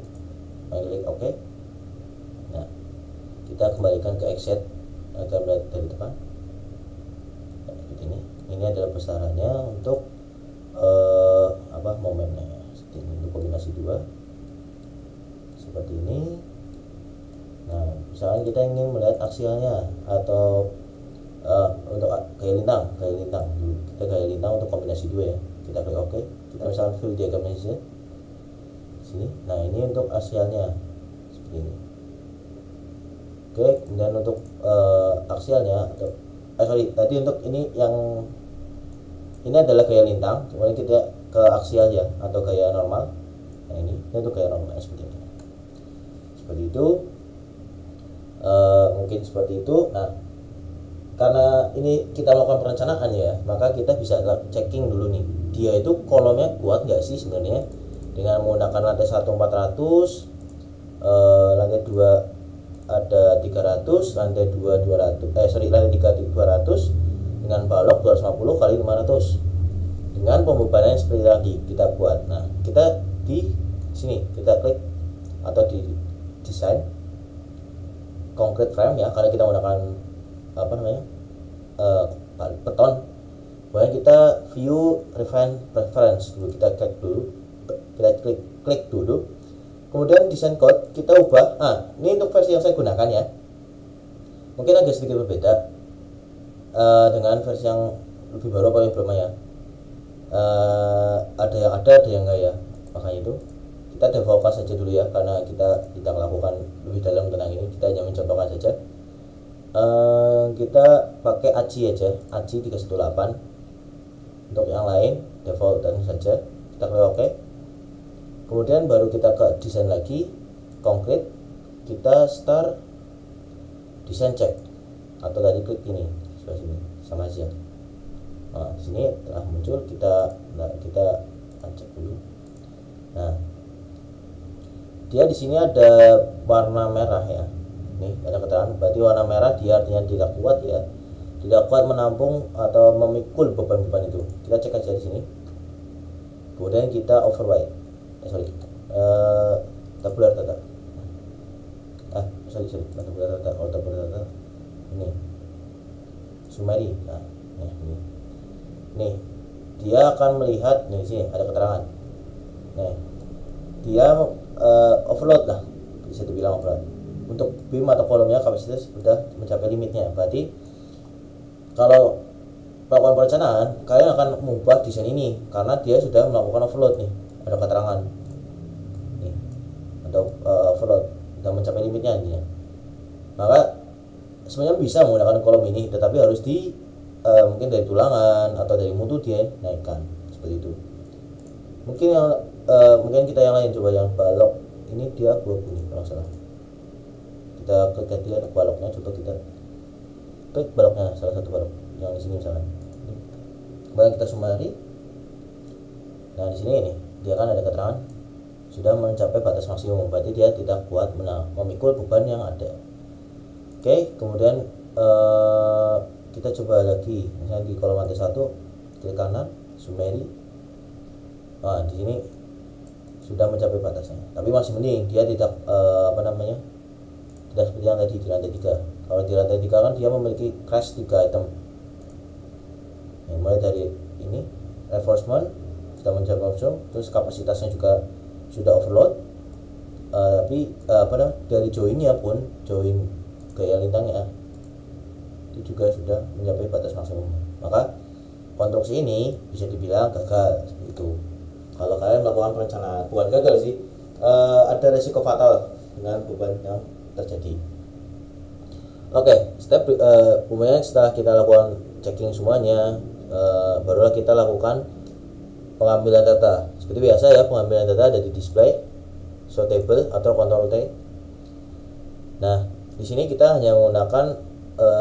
A: klik oke. Nah, kita kembalikan ke exit agar melihat dari depan. Nah, seperti ini adalah besarannya untuk momennya ya. Seperti ini untuk kombinasi 2 seperti ini. Nah, misalkan kita ingin melihat aksialnya atau untuk gaya lintang dulu, kita gaya lintang untuk kombinasi 2 ya, kita klik oke. Kita misalkan fill diagramnya di sini. Nah, ini untuk aksialnya seperti ini. Oke, kemudian untuk aksialnya atau tadi untuk ini adalah gaya lintang, kemudian kita ke aksial ya atau gaya normal. Nah, ini untuk gaya normal seperti ini. Seperti itu, mungkin seperti itu. Nah, karena ini kita melakukan perencanaan ya, maka kita bisa checking dulu nih, dia itu kolomnya kuat nggak sih sebenarnya, dengan menggunakan lantai 1 400, lantai 2 ada 300, lantai 2 200, lantai 3 200 dengan balok 250 kali 500 dengan pembebanan seperti tadi kita buat. Nah, kita di sini kita klik atau di desain concrete frame ya, karena kita menggunakan beton. Kemudian kita view refine preference dulu, kita klik dulu. Kemudian desain code kita ubah. Ini untuk versi yang saya gunakan ya, mungkin agak sedikit berbeda dengan versi yang lebih baru apa yang belum ya. Ada yang enggak ya, makanya itu kita defaultkan saja dulu ya, karena kita tidak melakukan lebih dalam tentang ini, kita hanya mencontohkan saja. Kita pakai ACI aja, ACI 318. Untuk yang lain defaultkan saja, kita klik OK. Kemudian baru kita ke desain lagi, concrete, kita start desain check atau tadi klik ini sebelah sini sama aja. Nah, di sini telah muncul, kita cek dulu. Nah, dia di sini ada warna merah ya. Nih ada keterangan, berarti warna merah dia artinya tidak kuat ya, tidak kuat menampung atau memikul beban-beban itu. Kita cek aja di sini. Kemudian kita override, tabular data. Tabular data, tabular data. Ini summary. Nah, ini dia akan melihat nih sini ada keterangan. Nih dia overload lah, bisa dibilang overload. Untuk beam atau kolomnya kapasitas sudah mencapai limitnya. Berarti kalau melakukan perencanaan, kalian akan mengubah desain ini karena dia sudah melakukan overload nih. Ada keterangan nih, atau overload sudah mencapai limitnya intinya. Maka sebenarnya bisa menggunakan kolom ini, tetapi harus di mungkin dari tulangan atau dari mutu dia naikkan seperti itu. Mungkin yang mungkin kita yang lain coba yang balok ini, dia abu-abu nih kalau salah. Kita klik dia baloknya, coba kita klik baloknya, salah satu balok yang di sini misalkan. Kemudian kita summary. Nah di sini ini dia kan ada keterangan sudah mencapai batas maksimum, berarti dia tidak kuat memikul beban yang ada. Oke, kemudian kita coba lagi misalnya di kolom lantai 1, klik kanan, summary. Nah di sini sudah mencapai batasnya, tapi masih mending dia tidak tidak seperti yang tadi di lantai 3. Kalau di lantai 3 kan dia memiliki crash 3 item. Yang mulai dari ini reinforcement sudah mencapai maksimum, terus kapasitasnya juga sudah overload. Tapi dari joinnya pun, join gaya lintangnya itu juga sudah mencapai batas maksimum. Maka konstruksi ini bisa dibilang gagal seperti itu. Kalau kalian melakukan perencanaan, bukan gagal sih, ada resiko fatal dengan beban yang terjadi. Oke, step kemudian setelah kita lakukan checking semuanya, barulah kita lakukan pengambilan data. Seperti biasa ya, pengambilan data ada di display, show table atau control T. Nah, di sini kita hanya menggunakan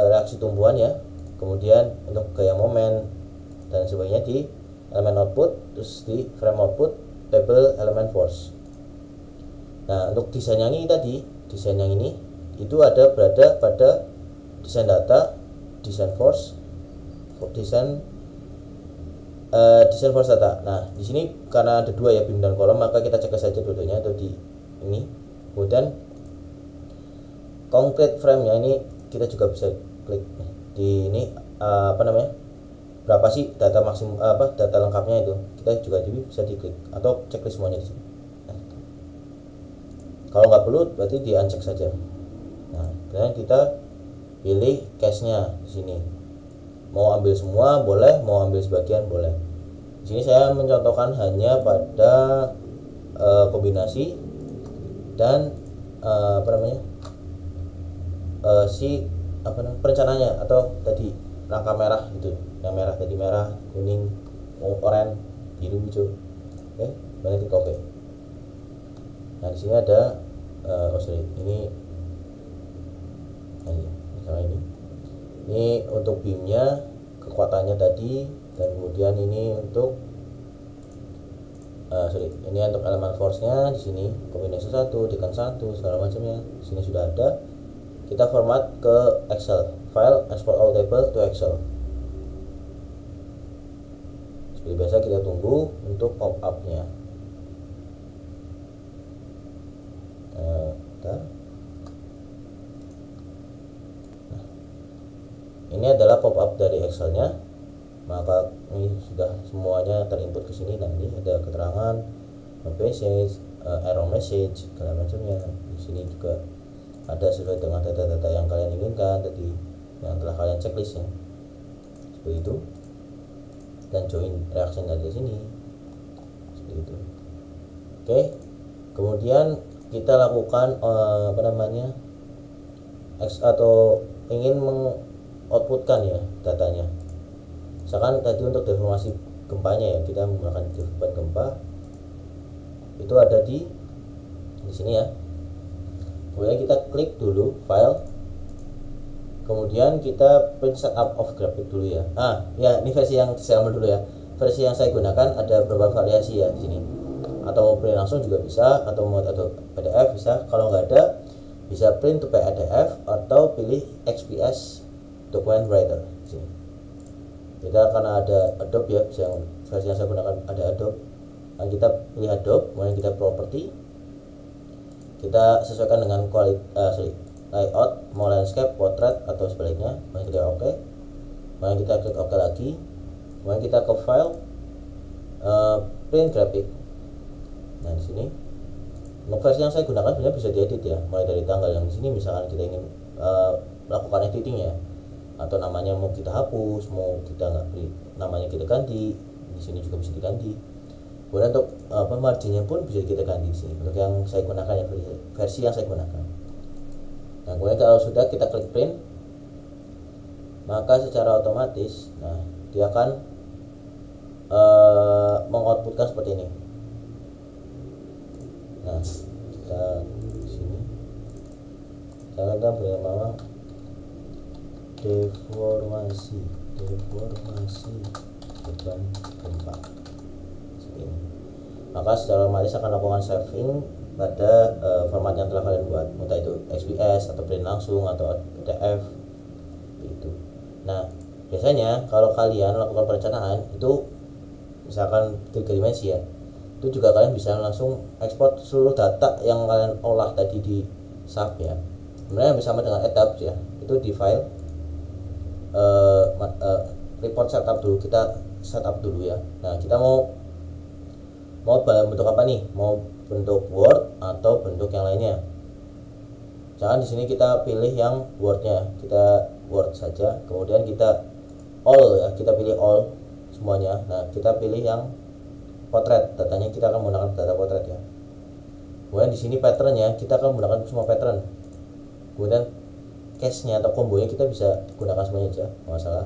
A: reaksi tumbuhan ya, kemudian untuk gaya momen dan sebagainya di elemen output, terus di frame output table elemen force. Nah untuk desain yang ini tadi, desain yang ini itu berada pada desain data, desain force, desain force data. Nah di sini karena ada dua ya, beam dan kolom, maka kita cek saja dua-duanya atau di ini. Kemudian concrete frame nya ini kita juga bisa klik di ini berapa sih data maksimum data lengkapnya itu, kita juga bisa diklik atau checklist semuanya di sini. Kalau nggak perlu berarti di uncheck saja. Nah kemudian kita pilih cache nya di sini, mau ambil semua boleh, mau ambil sebagian boleh. Di sini saya mencontohkan hanya pada kombinasi dan perencanaannya atau tadi rangka merah itu, yang merah tadi, merah, kuning, oranye, biru, hijau. Oke, balik ke copy. Nah di sini ada ini misalnya ini untuk beamnya, kekuatannya tadi, dan kemudian ini untuk ini untuk elemen force-nya di sini, kombinasi 1, dekan 1, segala macamnya. Di sini sudah ada. Kita format ke Excel, file export all table to Excel. Seperti biasa kita tunggu untuk pop up-nya. Nah, ini adalah pop up dari Excel-nya. Maka ini sudah semuanya terinput ke sini. Dan ini ada keterangan, message, error message, segala macamnya. Di sini juga ada sesuai dengan data-data yang kalian inginkan tadi, yang telah kalian checklist ya, seperti itu. Dan join reaction dari sini seperti itu. Oke, kemudian kita lakukan atau ingin mengoutputkan ya datanya. Misalkan tadi untuk deformasi gempanya ya, kita menggunakan deformasi gempa itu ada di sini ya. Kemudian kita klik dulu file, kemudian kita print setup of graphic dulu ya. Ya ini versi yang saya ambil dulu ya. Versi yang saya gunakan ada beberapa variasi ya di sini. atau mau print langsung juga bisa, atau mau atau PDF bisa. Kalau nggak ada, bisa print to PDF atau pilih XPS Document Writer. Sini kita akan ada Adobe ya, yang versi yang saya gunakan ada Adobe. Nah, kita pilih Adobe, kemudian kita properti, kita sesuaikan dengan layout, mau landscape, portrait atau sebaliknya. Kemudian kita OK, kemudian kita klik OK lagi, kemudian kita ke file, print graphic. Nah di sini untuk versi yang saya gunakan sebenarnya bisa diedit ya, mulai dari tanggal yang di sini misalkan kita ingin melakukan editing ya, atau namanya mau kita hapus, mau kita nggak beri namanya kita ganti, di sini juga bisa diganti. Kemudian untuk marginnya pun bisa kita ganti di sini untuk yang saya gunakan ya, versi yang saya gunakan. Nah kemudian kalau sudah kita klik print, maka secara otomatis dia akan mengoutputkan seperti ini. Nah kita di sini kita beri nama deformasi beban gempa seperti ini. Maka secara otomatis akan melakukan saving pada format yang telah kalian buat, entah itu XPS atau print langsung atau PDF itu. Nah biasanya kalau kalian melakukan perencanaan itu misalkan 3 dimensi ya, itu juga kalian bisa langsung ekspor seluruh data yang kalian olah tadi di SAP ya. Sebenarnya sama dengan ETABS ya, itu di file report setup dulu, kita setup dulu ya. Nah kita mau bentuk apa nih, mau bentuk Word atau bentuk yang lainnya. Jangan di sini kita pilih yang Wordnya, kita Word saja, kemudian kita all ya, kita pilih all semuanya. Nah kita pilih yang potret, datanya kita akan menggunakan data potret ya. Kemudian di sini patternnya kita akan menggunakan semua pattern. Kemudian case-nya atau kombonya kita bisa gunakan semuanya aja, nggak masalah.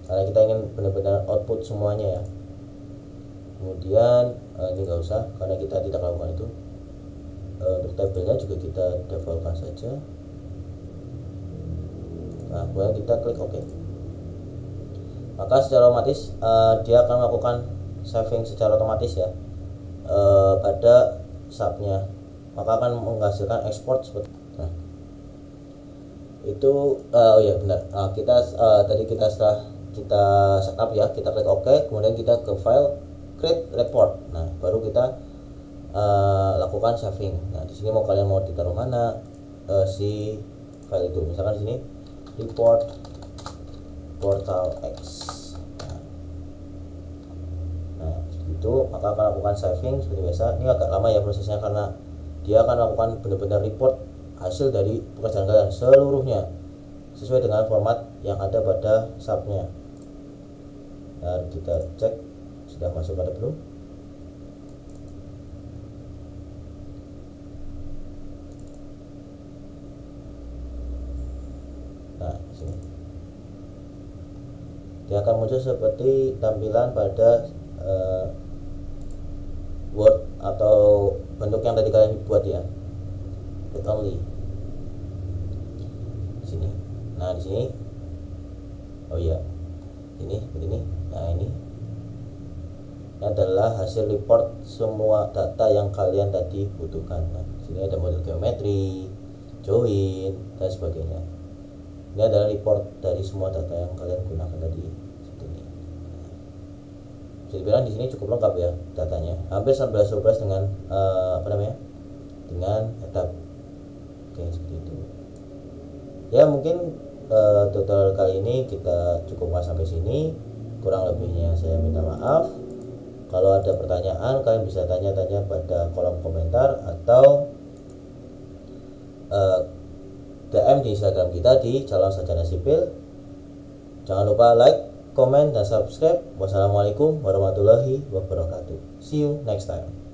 A: Karena kita ingin benar-benar output semuanya ya. Kemudian ini nggak usah karena kita tidak lakukan itu. Untuk tabelnya juga kita defaultkan saja. Nah kemudian kita klik OK. Maka secara otomatis dia akan melakukan saving secara otomatis ya pada SAP-nya, maka akan menghasilkan export seperti itu. Oh ya benar. Nah, tadi kita setelah kita setup ya, kita klik OK, kemudian kita ke file create report. Nah baru kita lakukan saving. Nah di sini kalian mau ditaruh mana si file itu, misalkan di sini report portal X. Itu maka akan lakukan saving seperti biasa. Ini agak lama ya prosesnya karena dia akan lakukan benar-benar report hasil dari pekerjaan kalian seluruhnya sesuai dengan format yang ada pada SAP-nya. Nah, kita cek sudah masuk atau belum. Nah, di sini dia akan muncul seperti tampilan pada Word atau bentuk yang tadi kalian buat ya, read only di sini. Nah di sini, oh iya, ini begini. Nah ini adalah hasil report semua data yang kalian tadi butuhkan. Nah di sini ada model geometri, join dan sebagainya. Ini adalah report dari semua data yang kalian gunakan tadi. Jadi bilang di sini cukup lengkap ya datanya, hampir 11-12 dengan dengan ETAB. Oke seperti itu ya. Mungkin tutorial kali ini kita cukupkan sampai sini, kurang lebihnya saya minta maaf. Kalau ada pertanyaan kalian bisa tanya-tanya pada kolom komentar atau DM di Instagram kita di Calon Sarjana Sipil. Jangan lupa like, komen, dan subscribe. Wassalamualaikum warahmatullahi wabarakatuh. See you next time.